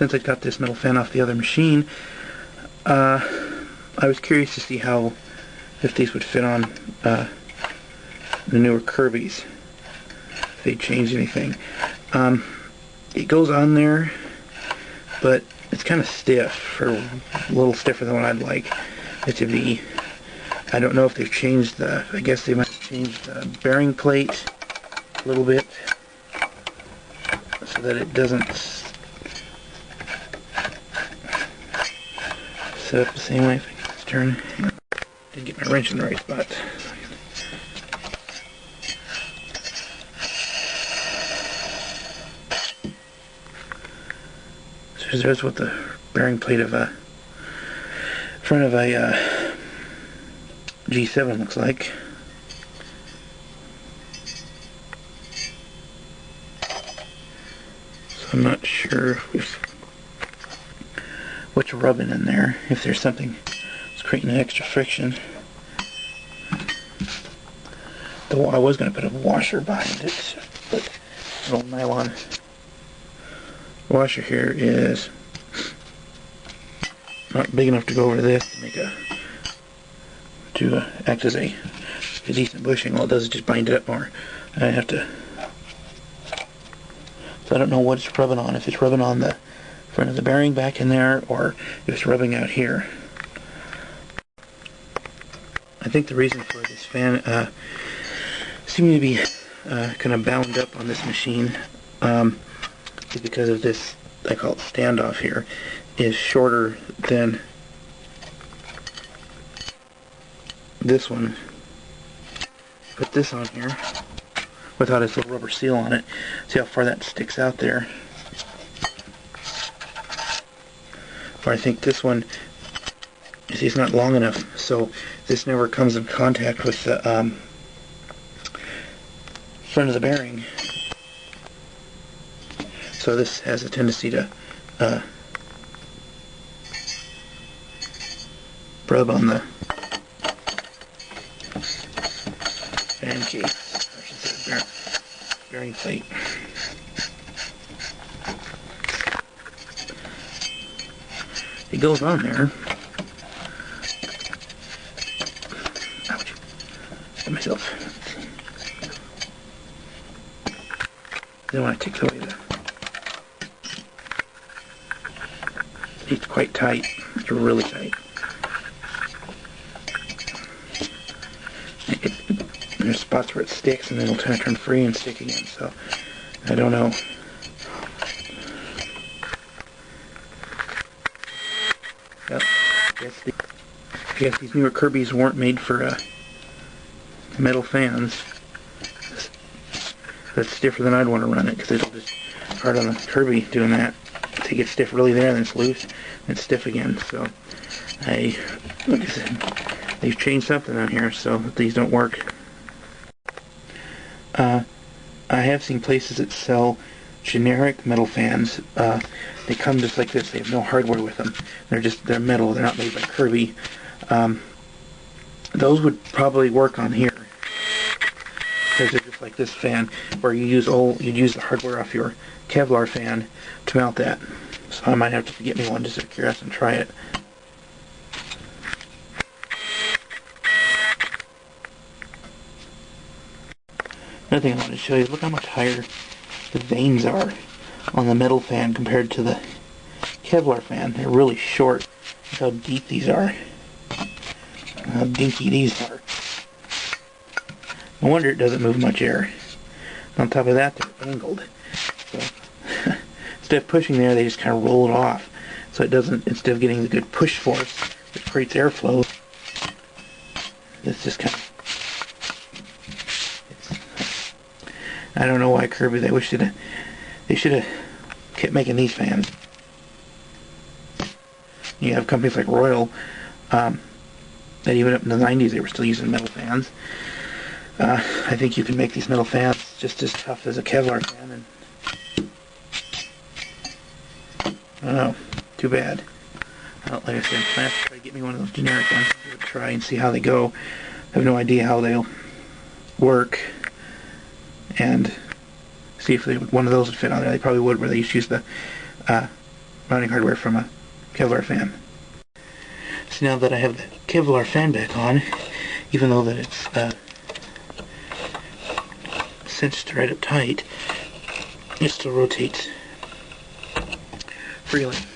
since I got this metal fan off the other machine, I was curious to see if these would fit on the newer Kirbys, if they changed anything. It goes on there, but it's kind of stiff, or a little stiffer than what I'd like it to be. I don't know if they've changed I guess they might have changed the bearing plate a little bit, so that it doesn't set up the same way. If I can just turn, didn't get my wrench in the right spot. So there's what the bearing plate of front of a G7 looks like. So I'm not sure what's rubbing in there, if there's something that's creating extra friction. Though I was going to put a washer behind it, but an old nylon washer here is not big enough to go over this to act as a decent bushing. All it does is just bind it up more. I have to. So I don't know what it's rubbing on. If it's rubbing on the front of the bearing back in there, or if it's rubbing out here. I think the reason for this fan seeming to be kind of bound up on this machine is because of this, I call it standoff here, is shorter than this one. Put this on here without its little rubber seal on it. See how far that sticks out there. Or I think this one, you see, it's not long enough, so this never comes in contact with the front of the bearing. So this has a tendency to rub on the fan case, I should say bearing plate. It goes on there. Ouch. Got myself. Then when I take away it's quite tight. It's really tight. There's spots where it sticks and then it'll kind of turn free and stick again, so I don't know. Yep. I guess these newer Kirbys weren't made for metal fans. That's stiffer than I'd want to run it, because it'll just hard on the Kirby doing that. To get stiff really there, then it's loose, and it's stiff again. So like I said, they've changed something on here so that these don't work. I have seen places that sell generic metal fans. They come just like this. They have no hardware with them. They're metal. They're not made by Kirby. Those would probably work on here, because they're just like this fan, where you'd use the hardware off your Kevlar fan to mount that. So I might have to get me one just out of curiosity and try it. Another thing I wanted to show you is look how much higher the vanes are on the metal fan compared to the Kevlar fan. They're really short. Look how deep these are. How dinky these are. No wonder it doesn't move much air. On top of that, they're angled. So instead of pushing there, they just kind of roll it off. So it doesn't, instead of getting the good push force, which creates airflow, it's just kind of, I don't know why Kirby, they should have kept making these fans. You have companies like Royal, that even up in the 90s they were still using metal fans. I think you can make these metal fans just as tough as a Kevlar fan, and I don't know, too bad. Like I said, I have to try to get me one of those generic ones to try and see how they go. I have no idea how they'll work, and see if one of those would fit on there. They probably would, where they used to use the mounting hardware from a Kevlar fan. So now that I have the Kevlar fan back on, even though that it's cinched right up tight, it still rotates freely.